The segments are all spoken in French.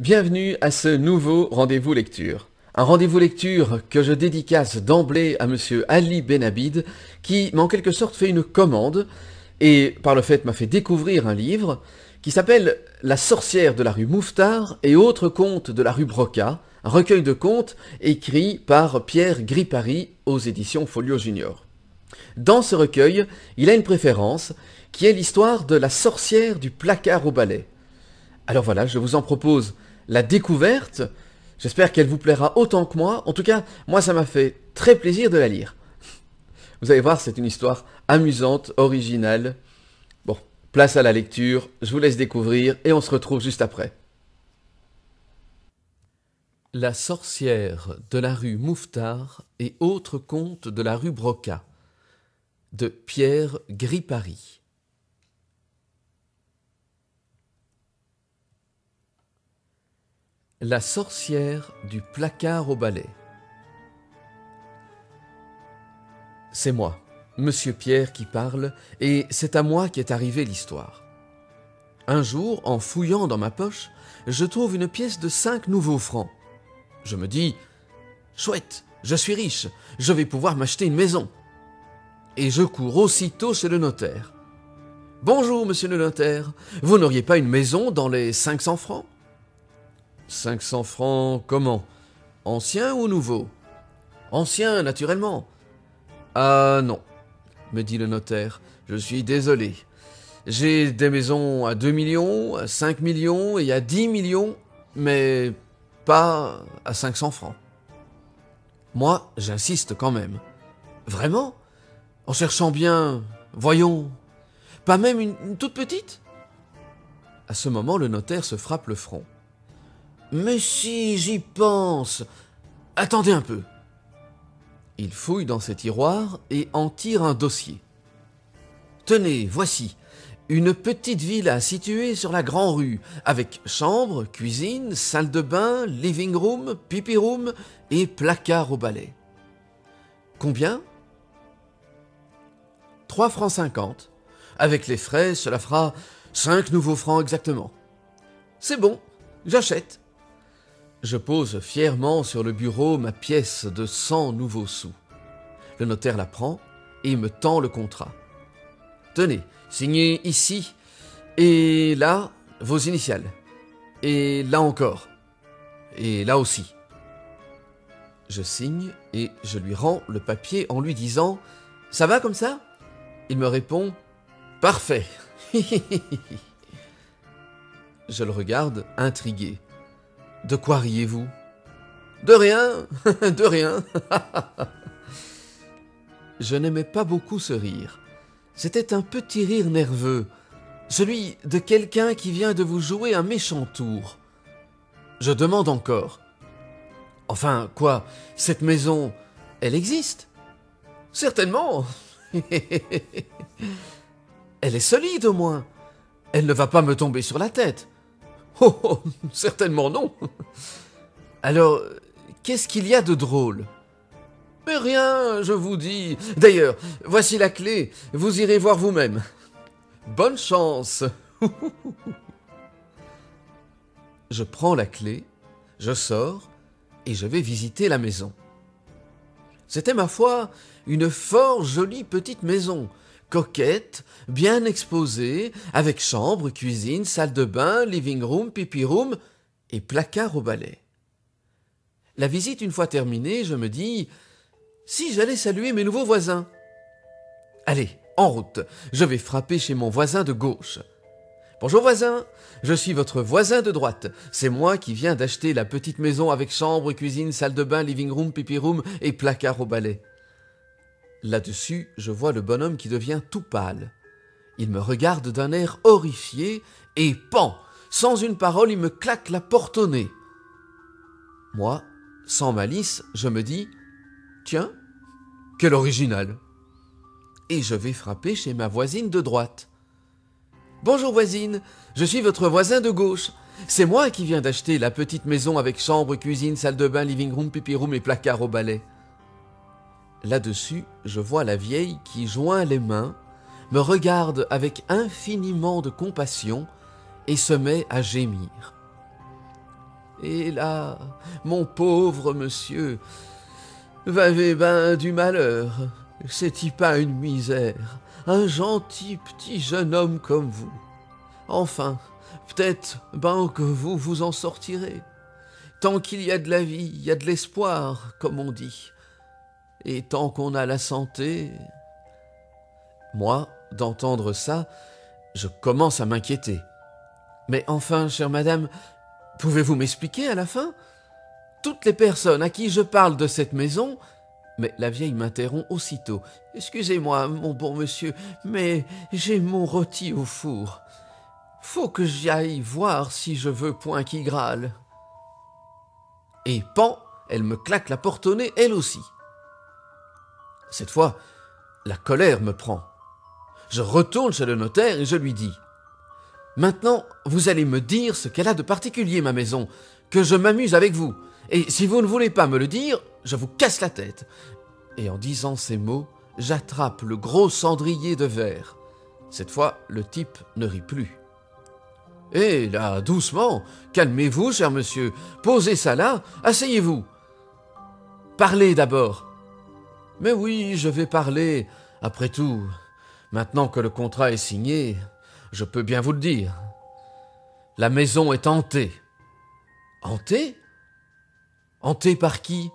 Bienvenue à ce nouveau rendez-vous lecture. Un rendez-vous lecture que je dédicace d'emblée à monsieur Ali Benabid, qui m'a en quelque sorte fait une commande, et par le fait m'a fait découvrir un livre qui s'appelle La sorcière de la rue Mouffetard et autres contes de la rue Broca, un recueil de contes écrit par Pierre Gripari aux éditions Folio Junior. Dans ce recueil, il a une préférence, qui est l'histoire de la sorcière du placard au balai. Alors voilà, je vous en propose la découverte. J'espère qu'elle vous plaira autant que moi. En tout cas, moi ça m'a fait très plaisir de la lire. Vous allez voir, c'est une histoire amusante, originale. Bon, place à la lecture, je vous laisse découvrir et on se retrouve juste après. La sorcière de la rue Mouffetard et autres contes de la rue Broca de Pierre Gripari. La sorcière du placard au balai. C'est moi, Monsieur Pierre, qui parle, et c'est à moi qu'est arrivée l'histoire. Un jour, en fouillant dans ma poche, je trouve une pièce de 5 nouveaux francs. Je me dis « Chouette, je suis riche, je vais pouvoir m'acheter une maison !» Et je cours aussitôt chez le notaire. « Bonjour, monsieur le notaire, vous n'auriez pas une maison dans les 500 francs ?» 500 francs, comment? Ancien ou nouveau? Ancien, naturellement. Ah non, me dit le notaire, je suis désolé. J'ai des maisons à 2 millions, à 5 millions et à 10 millions, mais pas à 500 francs. Moi, j'insiste quand même. Vraiment? En cherchant bien, voyons, pas même une toute petite? À ce moment, le notaire se frappe le front. Mais si, j'y pense. Attendez un peu. Il fouille dans ses tiroirs et en tire un dossier. Tenez, voici. Une petite villa située sur la grande rue, avec chambre, cuisine, salle de bain, living room, pipi room et placard au balai. Combien? 3 francs 50. Avec les frais, cela fera 5 nouveaux francs exactement. C'est bon, j'achète. Je pose fièrement sur le bureau ma pièce de 100 nouveaux sous. Le notaire la prend et me tend le contrat. Tenez, signez ici, et là, vos initiales. Et là encore. Et là aussi. Je signe et je lui rends le papier en lui disant « Ça va comme ça ?» Il me répond « Parfait. » Je le regarde intrigué. De quoi riez-vous? De rien, de rien. Je n'aimais pas beaucoup ce rire. C'était un petit rire nerveux, celui de quelqu'un qui vient de vous jouer un méchant tour. Je demande encore. Enfin, quoi, cette maison, elle existe? Certainement. Elle est solide au moins. Elle ne va pas me tomber sur la tête. Oh, oh, certainement non. Alors, qu'est-ce qu'il y a de drôle? Mais rien, je vous dis. D'ailleurs, voici la clé, vous irez voir vous-même. Bonne chance. Je prends la clé, je sors et je vais visiter la maison. C'était, ma foi, une fort jolie petite maison, coquette, bien exposée, avec chambre, cuisine, salle de bain, living room, pipi room et placard au balai. La visite une fois terminée, je me dis « Si j'allais saluer mes nouveaux voisins ?» Allez, en route, je vais frapper chez mon voisin de gauche. « Bonjour voisin, je suis votre voisin de droite. C'est moi qui viens d'acheter la petite maison avec chambre, cuisine, salle de bain, living room, pipi room et placard au balai. » Là-dessus, je vois le bonhomme qui devient tout pâle. Il me regarde d'un air horrifié et pan, sans une parole, il me claque la porte au nez. Moi, sans malice, je me dis « Tiens, quel original !» Et je vais frapper chez ma voisine de droite. « Bonjour voisine, je suis votre voisin de gauche. C'est moi qui viens d'acheter la petite maison avec chambre, cuisine, salle de bain, living room, pipi room et placard au balai. » Là-dessus, je vois la vieille qui joint les mains, me regarde avec infiniment de compassion et se met à gémir. Et là, mon pauvre monsieur, m'avez ben du malheur. C'est-y pas une misère, un gentil petit jeune homme comme vous. Enfin, peut-être ben que vous vous en sortirez. Tant qu'il y a de la vie, il y a de l'espoir, comme on dit. Et tant qu'on a la santé... Moi, d'entendre ça, je commence à m'inquiéter. Mais enfin, chère madame, pouvez-vous m'expliquer à la fin? Toutes les personnes à qui je parle de cette maison... Mais la vieille m'interrompt aussitôt. « Excusez-moi, mon bon monsieur, mais j'ai mon rôti au four. Faut que j'y aille voir si je veux point qui grâle. » Et pan, elle me claque la porte au nez, elle aussi. Cette fois, la colère me prend. Je retourne chez le notaire et je lui dis « Maintenant, vous allez me dire ce qu'elle a de particulier, ma maison, que je m'amuse avec vous. Et si vous ne voulez pas me le dire, je vous casse la tête. » Et en disant ces mots, j'attrape le gros cendrier de verre. Cette fois, le type ne rit plus. « Eh là, doucement, calmez-vous, cher monsieur, posez ça là, asseyez-vous. Parlez d'abord. »« Mais oui, je vais parler. Après tout, maintenant que le contrat est signé, je peux bien vous le dire. La maison est hantée. » »« Hantée ? Hantée par qui ? » ?»«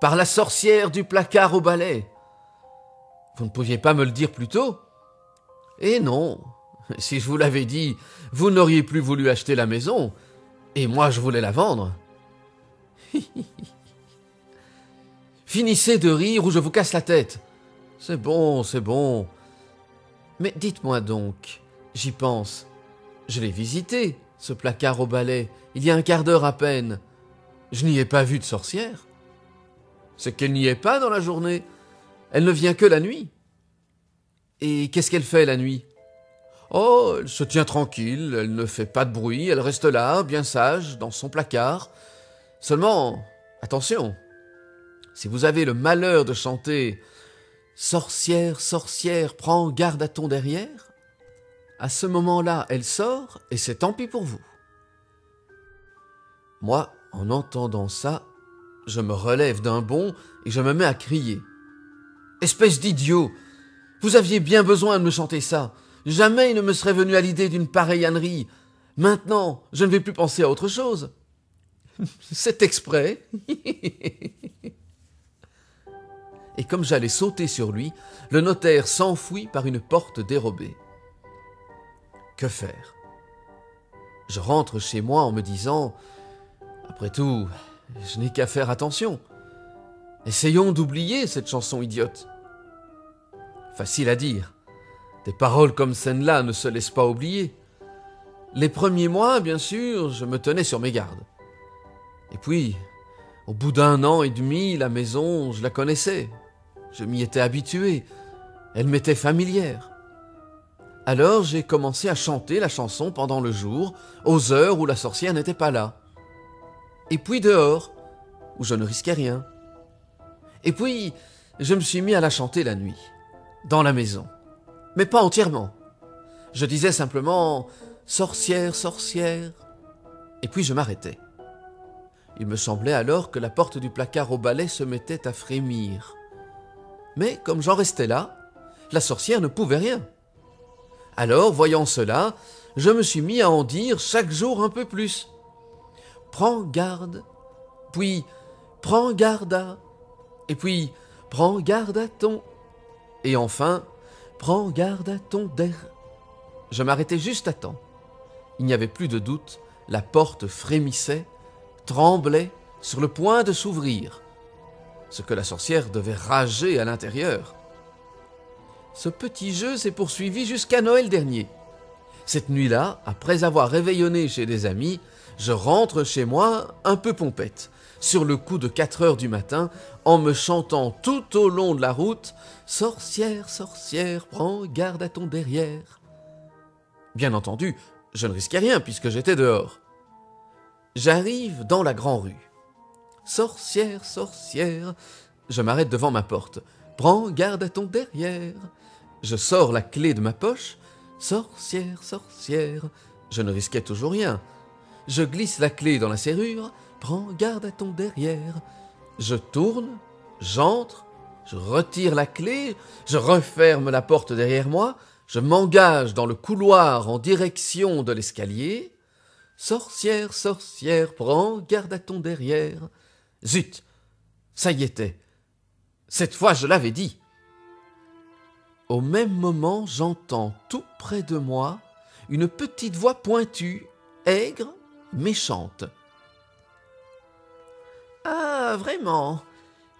Par la sorcière du placard au balai. » »« Vous ne pouviez pas me le dire plus tôt ? » ?»« Eh non, si je vous l'avais dit, vous n'auriez plus voulu acheter la maison, et moi je voulais la vendre. » Finissez de rire ou je vous casse la tête. C'est bon, c'est bon. Mais dites-moi donc, j'y pense. Je l'ai visité, ce placard au balai, il y a un quart d'heure à peine. Je n'y ai pas vu de sorcière. C'est qu'elle n'y est pas dans la journée. Elle ne vient que la nuit. Et qu'est-ce qu'elle fait la nuit ? Oh, elle se tient tranquille, elle ne fait pas de bruit, elle reste là, bien sage, dans son placard. Seulement, attention, si vous avez le malheur de chanter « Sorcière, sorcière, prends garde à ton derrière », à ce moment-là, elle sort et c'est tant pis pour vous. Moi, en entendant ça, je me relève d'un bond et je me mets à crier. « Espèce d'idiot! Vous aviez bien besoin de me chanter ça. Jamais il ne me serait venu à l'idée d'une pareille ânerie. Maintenant, je ne vais plus penser à autre chose. C'est exprès. » Et comme j'allais sauter sur lui, le notaire s'enfuit par une porte dérobée. Que faire ? Je rentre chez moi en me disant « Après tout, je n'ai qu'à faire attention. Essayons d'oublier cette chanson idiote. » Facile à dire. Des paroles comme celle-là ne se laissent pas oublier. Les premiers mois, bien sûr, je me tenais sur mes gardes. Et puis, au bout d'1 an et demi, la maison, je la connaissais. Je m'y étais habitué. Elle m'était familière. Alors j'ai commencé à chanter la chanson pendant le jour, aux heures où la sorcière n'était pas là. Et puis dehors, où je ne risquais rien. Et puis, je me suis mis à la chanter la nuit, dans la maison. Mais pas entièrement. Je disais simplement « Sorcière, sorcière ». Et puis je m'arrêtais. Il me semblait alors que la porte du placard au balai se mettait à frémir. Mais comme j'en restais là, la sorcière ne pouvait rien. Alors, voyant cela, je me suis mis à en dire chaque jour un peu plus. « Prends garde », puis « Prends garde à », et puis « Prends garde à ton », et enfin « Prends garde à ton der ». Je m'arrêtais juste à temps. Il n'y avait plus de doute, la porte frémissait, tremblait, sur le point de s'ouvrir. Ce que la sorcière devait rager à l'intérieur. Ce petit jeu s'est poursuivi jusqu'à Noël dernier. Cette nuit-là, après avoir réveillonné chez des amis, je rentre chez moi un peu pompette, sur le coup de 4 heures du matin, en me chantant tout au long de la route « Sorcière, sorcière, prends garde à ton derrière ». Bien entendu, je ne risquais rien puisque j'étais dehors. J'arrive dans la grande rue. « Sorcière, sorcière », je m'arrête devant ma porte. « Prends garde à ton derrière ». Je sors la clé de ma poche. « Sorcière, sorcière », je ne risquais toujours rien. je glisse la clé dans la serrure, prends garde à ton derrière. Je tourne, j'entre, je retire la clé, je referme la porte derrière moi, je m'engage dans le couloir en direction de l'escalier. Sorcière, sorcière, prends garde à ton derrière. Zut, ça y était. Cette fois, je l'avais dit. Au même moment, j'entends tout près de moi une petite voix pointue, aigre, méchante. « Ah, vraiment?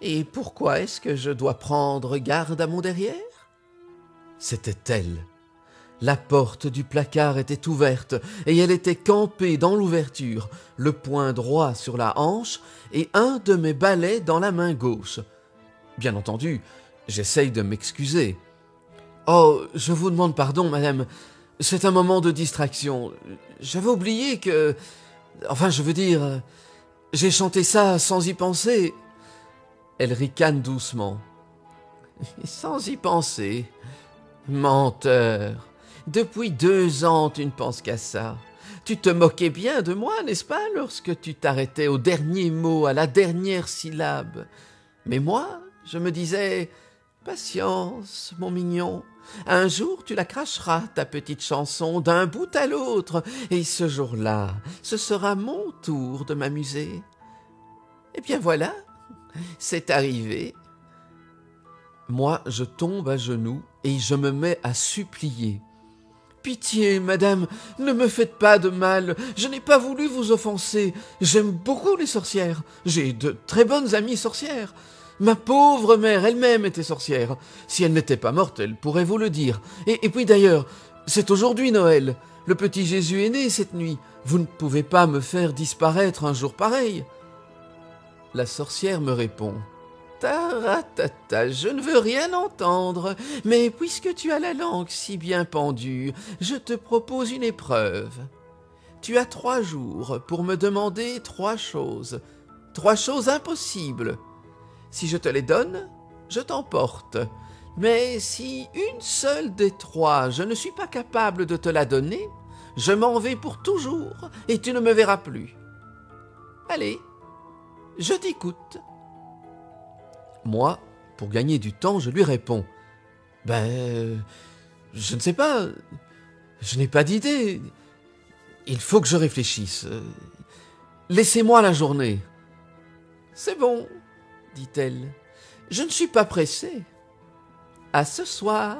Et pourquoi est-ce que je dois prendre garde à mon derrière ?» C'était elle. La porte du placard était ouverte et elle était campée dans l'ouverture, le poing droit sur la hanche et un de mes balais dans la main gauche. Bien entendu, j'essaye de m'excuser. « Oh, je vous demande pardon, madame. C'est un moment de distraction. J'avais oublié que... Enfin, je veux dire... J'ai chanté ça sans y penser. » Elle ricane doucement. « Sans y penser. Menteur. Depuis 2 ans, tu ne penses qu'à ça. Tu te moquais bien de moi, n'est-ce pas, lorsque tu t'arrêtais au dernier mot, à la dernière syllabe. Mais moi, je me disais... Patience, mon mignon. Un jour, tu la cracheras, ta petite chanson, d'un bout à l'autre, et ce jour-là, ce sera mon tour de m'amuser. Eh bien voilà, c'est arrivé. Moi, je tombe à genoux et je me mets à supplier. Pitié, madame, ne me faites pas de mal, je n'ai pas voulu vous offenser. J'aime beaucoup les sorcières, j'ai de très bonnes amies sorcières. Ma pauvre mère elle-même était sorcière. Si elle n'était pas morte, elle pourrait vous le dire. Et puis d'ailleurs, c'est aujourd'hui Noël. Le petit Jésus est né cette nuit. Vous ne pouvez pas me faire disparaître un jour pareil. » La sorcière me répond. « Taratata, je ne veux rien entendre, mais puisque tu as la langue si bien pendue, je te propose une épreuve. Tu as 3 jours pour me demander 3 choses. 3 choses impossibles. Si je te les donne, je t'emporte. Mais si une seule des 3, je ne suis pas capable de te la donner, je m'en vais pour toujours et tu ne me verras plus. Allez, je t'écoute. » Moi, pour gagner du temps, je lui réponds. « Je ne sais pas, je n'ai pas d'idée. Il faut que je réfléchisse. Laissez-moi la journée. »« C'est bon, » dit-elle, « je ne suis pas pressée. À ce soir. »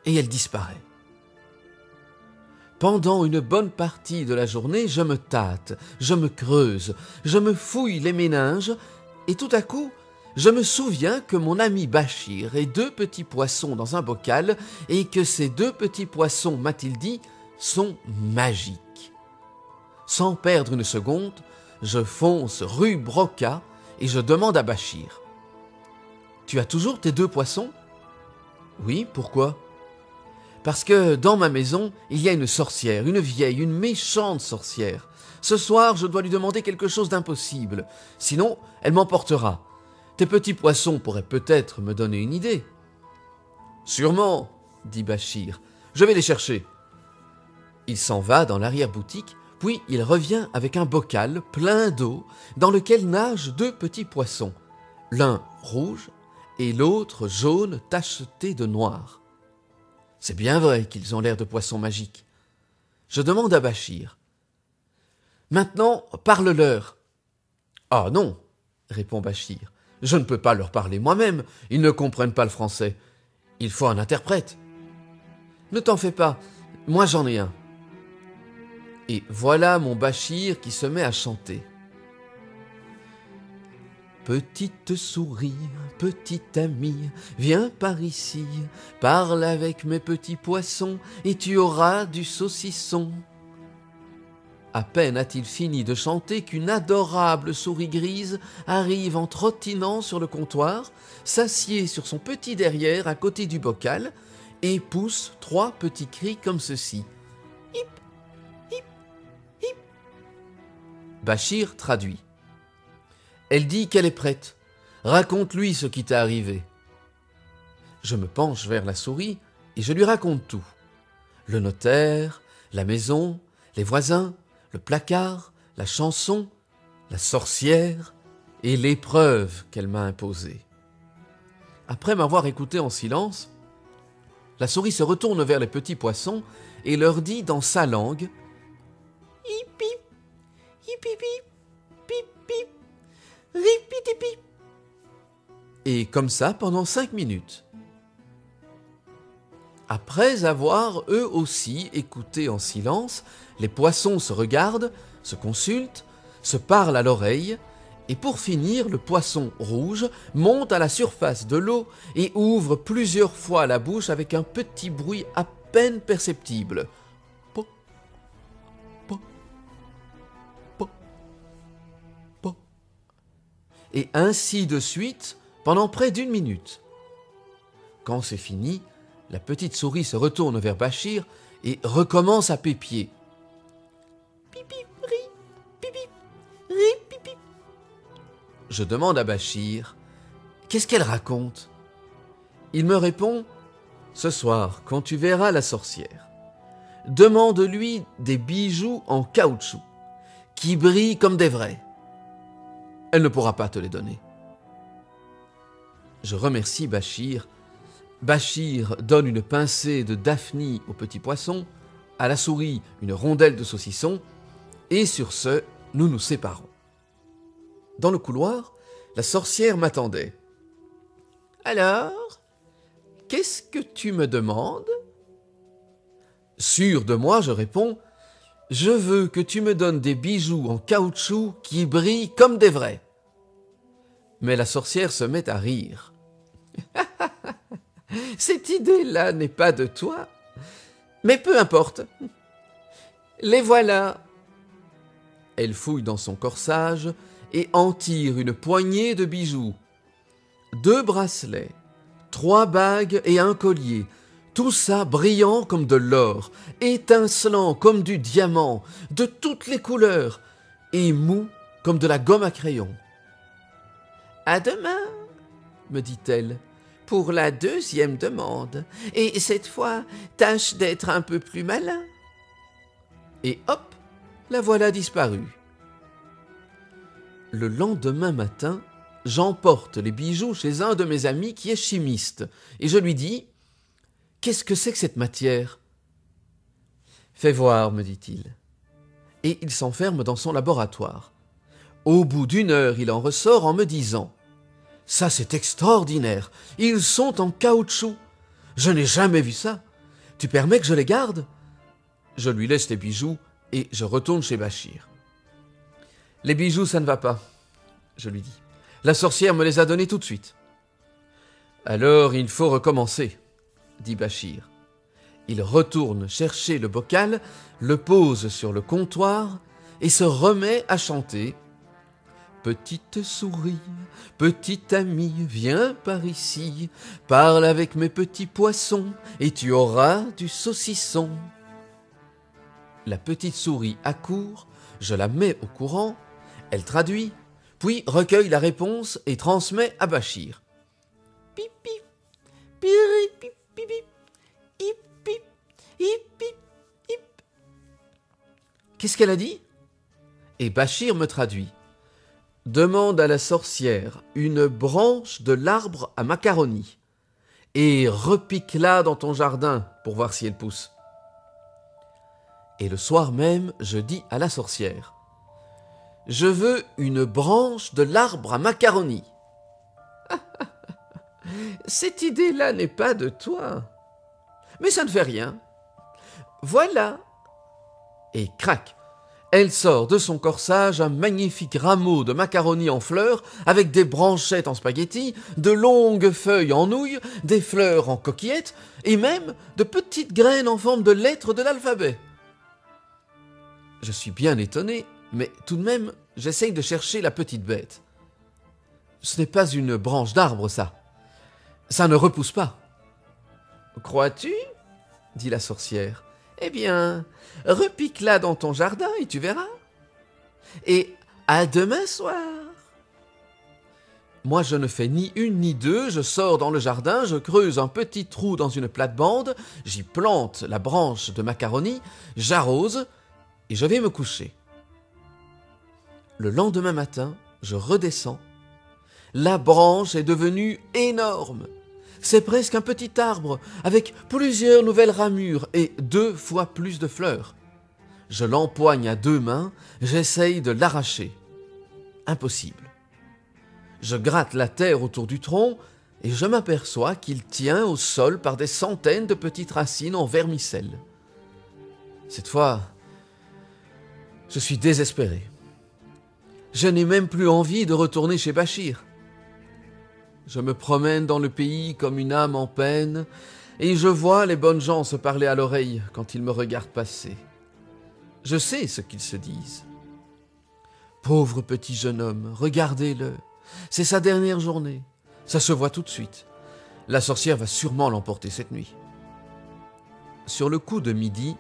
Et elle disparaît. Pendant une bonne partie de la journée, je me tâte, je me creuse, je me fouille les méninges, et tout à coup, je me souviens que mon ami Bachir ait 2 petits poissons dans un bocal, et que ces 2 petits poissons, m'a-t-il dit, sont magiques. Sans perdre une seconde, je fonce rue Broca, et je demande à Bachir. « Tu as toujours tes 2 poissons ?»« Oui, pourquoi ?»« Parce que dans ma maison, il y a une sorcière, une vieille, une méchante sorcière. Ce soir, je dois lui demander quelque chose d'impossible. Sinon, elle m'emportera. Tes petits poissons pourraient peut-être me donner une idée. »« Sûrement, » dit Bachir. « Je vais les chercher. » Il s'en va dans l'arrière-boutique. Puis il revient avec un bocal plein d'eau dans lequel nagent 2 petits poissons, l'un rouge et l'autre jaune tacheté de noir. C'est bien vrai qu'ils ont l'air de poissons magiques. Je demande à Bachir. « Maintenant, parle-leur. »« Ah non, » répond Bachir, « je ne peux pas leur parler moi-même, ils ne comprennent pas le français. Il faut un interprète. »« Ne t'en fais pas, moi j'en ai un. » Et voilà mon Bachir qui se met à chanter. Petite souris, petite amie, viens par ici, parle avec mes petits poissons et tu auras du saucisson. À peine a-t-il fini de chanter qu'une adorable souris grise arrive en trottinant sur le comptoir, s'assied sur son petit derrière à côté du bocal et pousse 3 petits cris comme ceci. Hip, hip, hip. Bachir traduit. Elle dit qu'elle est prête. Raconte-lui ce qui t'est arrivé. Je me penche vers la souris et je lui raconte tout. Le notaire, la maison, les voisins, le placard, la chanson, la sorcière et l'épreuve qu'elle m'a imposée. Après m'avoir écouté en silence, la souris se retourne vers les petits poissons et leur dit dans sa langue « Hipi, hipipi, pip, pip, ripitipi » et comme ça pendant 5 minutes. Après avoir eux aussi écouté en silence, les poissons se regardent, se consultent, se parlent à l'oreille, et pour finir, le poisson rouge monte à la surface de l'eau et ouvre plusieurs fois la bouche avec un petit bruit à peine perceptible. Po, po, po, po. Et ainsi de suite pendant près d'1 minute. Quand c'est fini, la petite souris se retourne vers Bachir et recommence à pépier. Pipi, ri, pipi, ri, pipi. Je demande à Bachir « Qu'est-ce qu'elle raconte ?» Il me répond « Ce soir, quand tu verras la sorcière, demande-lui des bijoux en caoutchouc qui brillent comme des vrais. Elle ne pourra pas te les donner. » Je remercie Bachir. Bachir donne une pincée de daphnie au petit poisson, à la souris une rondelle de saucisson, et sur ce, nous nous séparons. Dans le couloir, la sorcière m'attendait. « Alors, qu'est-ce que tu me demandes ?» Sûr de moi, je réponds « Je veux que tu me donnes des bijoux en caoutchouc qui brillent comme des vrais. » Mais la sorcière se met à rire. « Cette idée-là n'est pas de toi, mais peu importe. Les voilà. » Elle fouille dans son corsage et en tire une poignée de bijoux. 2 bracelets, 3 bagues et un collier, tout ça brillant comme de l'or, étincelant comme du diamant, de toutes les couleurs, et mou comme de la gomme à crayon. « À demain, » me dit-elle, « pour la 2e demande, et cette fois, tâche d'être un peu plus malin. » Et hop, la voilà disparue. Le lendemain matin, j'emporte les bijoux chez un de mes amis qui est chimiste, et je lui dis « Qu'est-ce que c'est que cette matière ?»« Fais voir, » me dit-il. Et il s'enferme dans son laboratoire. Au bout d'1 heure, il en ressort en me disant « Ça, c'est extraordinaire, ils sont en caoutchouc. Je n'ai jamais vu ça. Tu permets que je les garde ?» Je lui laisse les bijoux et je retourne chez Bachir. « Les bijoux, ça ne va pas, » je lui dis. « La sorcière me les a donnés tout de suite. »« Alors, il faut recommencer, » dit Bachir. Il retourne chercher le bocal, le pose sur le comptoir et se remet à chanter. Petite souris, petite amie, viens par ici, parle avec mes petits poissons et tu auras du saucisson. La petite souris accourt, je la mets au courant, elle traduit, puis recueille la réponse et transmet à Bachir. Pipi, piri, pipi, pipi, hip, hip, hip, hip, hip. Qu'est-ce qu'elle a dit? Et Bachir me traduit. Demande à la sorcière une branche de l'arbre à macaroni et repique-la dans ton jardin pour voir si elle pousse. Et le soir même, je dis à la sorcière « Je veux une branche de l'arbre à macaroni. » Cette idée-là n'est pas de toi. Mais ça ne fait rien. Voilà. Et crac, elle sort de son corsage un magnifique rameau de macaroni en fleurs avec des branchettes en spaghettis, de longues feuilles en nouilles, des fleurs en coquillettes et même de petites graines en forme de lettres de l'alphabet. Je suis bien étonné, mais tout de même, j'essaye de chercher la petite bête. Ce n'est pas une branche d'arbre, ça. Ça ne repousse pas. « Crois-tu » dit la sorcière. « Eh bien, repique-la dans ton jardin et tu verras. Et à demain soir. » Moi, je ne fais ni une ni deux, je sors dans le jardin, je creuse un petit trou dans une plate-bande, j'y plante la branche de macaroni, j'arrose et je vais me coucher. Le lendemain matin, je redescends. La branche est devenue énorme. C'est presque un petit arbre avec plusieurs nouvelles ramures et 2 fois plus de fleurs. Je l'empoigne à 2 mains, j'essaye de l'arracher. Impossible. Je gratte la terre autour du tronc et je m'aperçois qu'il tient au sol par des centaines de petites racines en vermicelle. Cette fois, je suis désespéré. Je n'ai même plus envie de retourner chez Bachir. Je me promène dans le pays comme une âme en peine et je vois les bonnes gens se parler à l'oreille quand ils me regardent passer. Je sais ce qu'ils se disent. Pauvre petit jeune homme, regardez-le. C'est sa dernière journée. Ça se voit tout de suite. La sorcière va sûrement l'emporter cette nuit. Sur le coup de midi,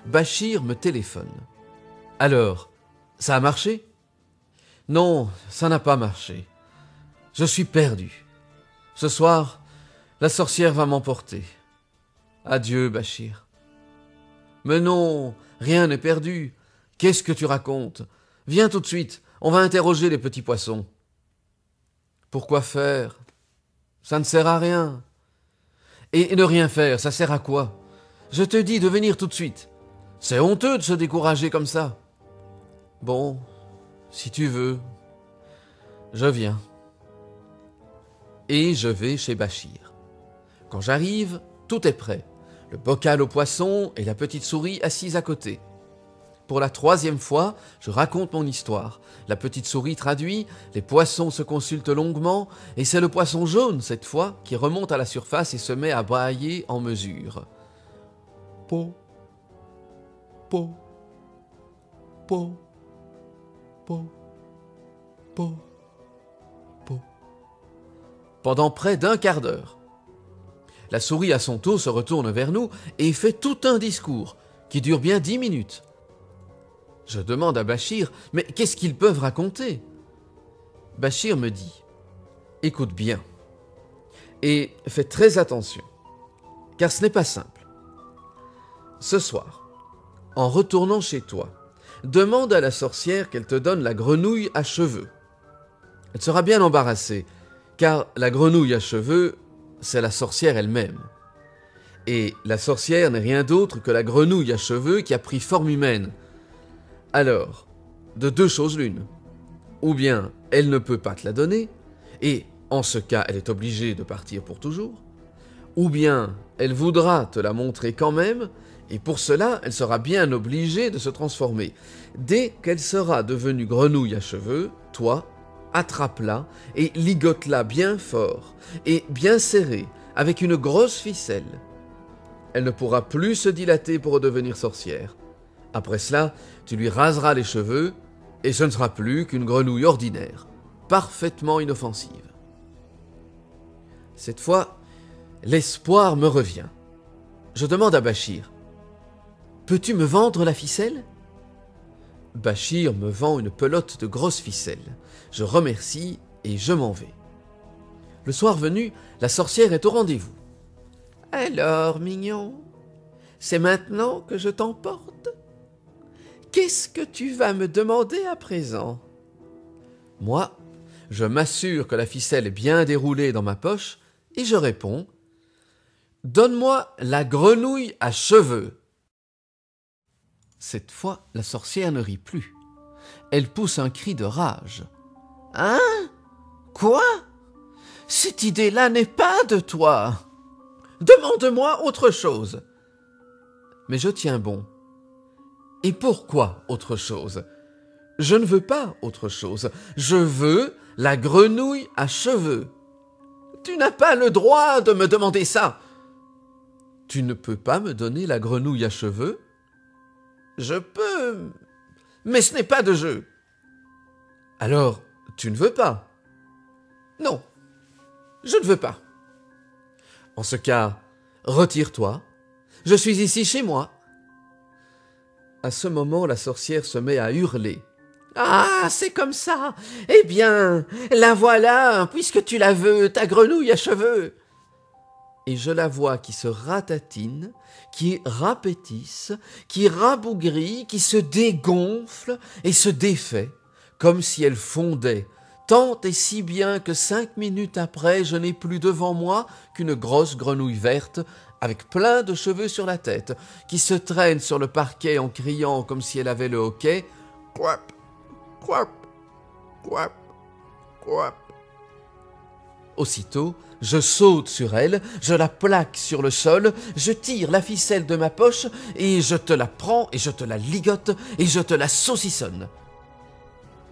Bachir me téléphone. Alors, ça a marché ? Non, ça n'a pas marché. Je suis perdu. Ce soir, la sorcière va m'emporter. Adieu, Bachir. Mais non, rien n'est perdu. Qu'est-ce que tu racontes ? Viens tout de suite, on va interroger les petits poissons. Pourquoi faire ? Ça ne sert à rien. Et ne rien faire, ça sert à quoi ? Je te dis de venir tout de suite. C'est honteux de se décourager comme ça. Bon, si tu veux, je viens. Et je vais chez Bachir. Quand j'arrive, tout est prêt. Le bocal aux poissons et la petite souris assise à côté. Pour la 3e fois, je raconte mon histoire. La petite souris traduit, les poissons se consultent longuement, et c'est le poisson jaune, cette fois, qui remonte à la surface et se met à brailler en mesure. Po, po, po, po, po, po. Pendant près d'1 quart d'heure. La souris à son tour se retourne vers nous et fait tout un discours, qui dure bien 10 minutes. Je demande à Bachir, mais qu'est-ce qu'ils peuvent raconter ? Bachir me dit, écoute bien, et fais très attention, car ce n'est pas simple. Ce soir, en retournant chez toi, demande à la sorcière qu'elle te donne la grenouille à cheveux. Elle sera bien embarrassée, car la grenouille à cheveux, c'est la sorcière elle-même. Et la sorcière n'est rien d'autre que la grenouille à cheveux qui a pris forme humaine. Alors, de 2 choses l'une. Ou bien elle ne peut pas te la donner, et en ce cas elle est obligée de partir pour toujours, ou bien elle voudra te la montrer quand même, et pour cela elle sera bien obligée de se transformer. Dès qu'elle sera devenue grenouille à cheveux, toi, attrape-la et ligote-la bien fort et bien serré avec une grosse ficelle. Elle ne pourra plus se dilater pour redevenir sorcière. Après cela, tu lui raseras les cheveux et ce ne sera plus qu'une grenouille ordinaire, parfaitement inoffensive. Cette fois, l'espoir me revient. Je demande à Bachir, « Peux-tu me vendre la ficelle ?» Bachir me vend une pelote de grosses ficelles. Je remercie et je m'en vais. Le soir venu, la sorcière est au rendez-vous. « Alors, mignon, c'est maintenant que je t'emporte ? Qu'est-ce que tu vas me demander à présent ?» Moi, je m'assure que la ficelle est bien déroulée dans ma poche et je réponds « Donne-moi la grenouille à cheveux !» Cette fois, la sorcière ne rit plus. Elle pousse un cri de rage. « Hein ? Quoi ? Cette idée-là n'est pas de toi. Demande-moi autre chose. » Mais je tiens bon. Et pourquoi autre chose ? Je ne veux pas autre chose. Je veux la grenouille à cheveux. Tu n'as pas le droit de me demander ça. Tu ne peux pas me donner la grenouille à cheveux ? Je peux, mais ce n'est pas de jeu. Alors, tu ne veux pas ? Non, je ne veux pas. En ce cas, retire-toi. Je suis ici chez moi. À ce moment, la sorcière se met à hurler. « Ah, c'est comme ça. Eh bien, la voilà, puisque tu la veux, ta grenouille à cheveux. » Et je la vois qui se ratatine, qui rapétisse, qui rabougrit, qui se dégonfle et se défait, comme si elle fondait, tant et si bien que 5 minutes après, je n'ai plus devant moi qu'une grosse grenouille verte, avec plein de cheveux sur la tête, qui se traîne sur le parquet en criant comme si elle avait le hoquet « Quap, quap, quap, quap ». Aussitôt, je saute sur elle, je la plaque sur le sol, je tire la ficelle de ma poche, et je te la prends, et je te la ligote, et je te la saucissonne.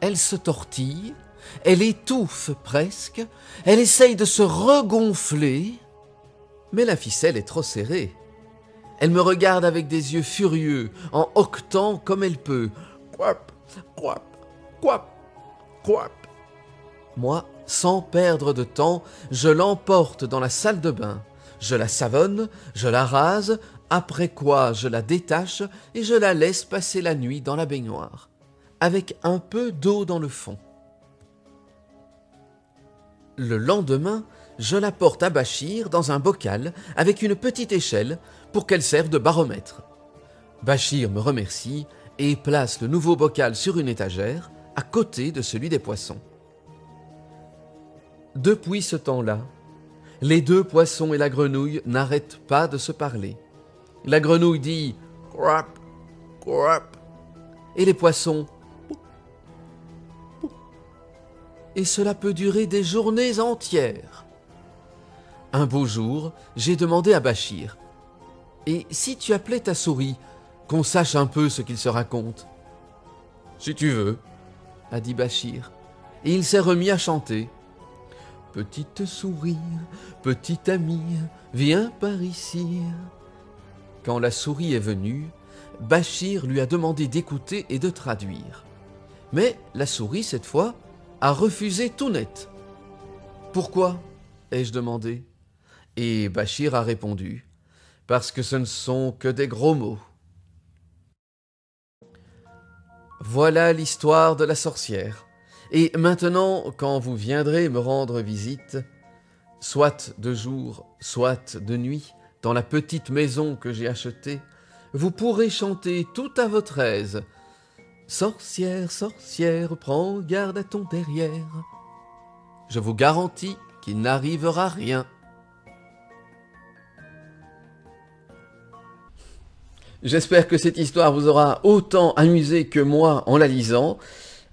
Elle se tortille, elle étouffe presque, elle essaye de se regonfler, mais la ficelle est trop serrée. Elle me regarde avec des yeux furieux, en hoquetant comme elle peut. Quap, quap, quap, quap. Moi, sans perdre de temps, je l'emporte dans la salle de bain. Je la savonne, je la rase, après quoi je la détache et je la laisse passer la nuit dans la baignoire, avec un peu d'eau dans le fond. Le lendemain, je la porte à Bachir dans un bocal avec une petite échelle pour qu'elle serve de baromètre. Bachir me remercie et place le nouveau bocal sur une étagère à côté de celui des poissons. Depuis ce temps-là, les deux poissons et la grenouille n'arrêtent pas de se parler. La grenouille dit « Quap, quap » et les poissons « Et cela peut durer des journées entières. » Un beau jour, j'ai demandé à Bachir « Et si tu appelais ta souris, qu'on sache un peu ce qu'ils se racontent ?»« Si tu veux, » a dit Bachir, et il s'est remis à chanter. « Petite souris, petite amie, viens par ici. » Quand la souris est venue, Bachir lui a demandé d'écouter et de traduire. Mais la souris, cette fois, a refusé tout net. « Pourquoi ?» ai-je demandé. Et Bachir a répondu « Parce que ce ne sont que des gros mots. » Voilà l'histoire de la sorcière. Et maintenant, quand vous viendrez me rendre visite, soit de jour, soit de nuit, dans la petite maison que j'ai achetée, vous pourrez chanter tout à votre aise. Sorcière, sorcière, prends garde à ton derrière. Je vous garantis qu'il n'arrivera rien. J'espère que cette histoire vous aura autant amusé que moi en la lisant.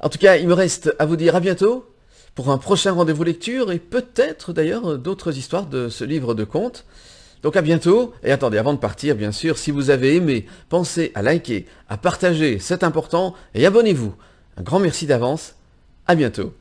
En tout cas, il me reste à vous dire à bientôt pour un prochain rendez-vous lecture et peut-être d'ailleurs d'autres histoires de ce livre de contes. Donc à bientôt, et attendez, avant de partir, bien sûr, si vous avez aimé, pensez à liker, à partager, c'est important, et abonnez-vous. Un grand merci d'avance, à bientôt.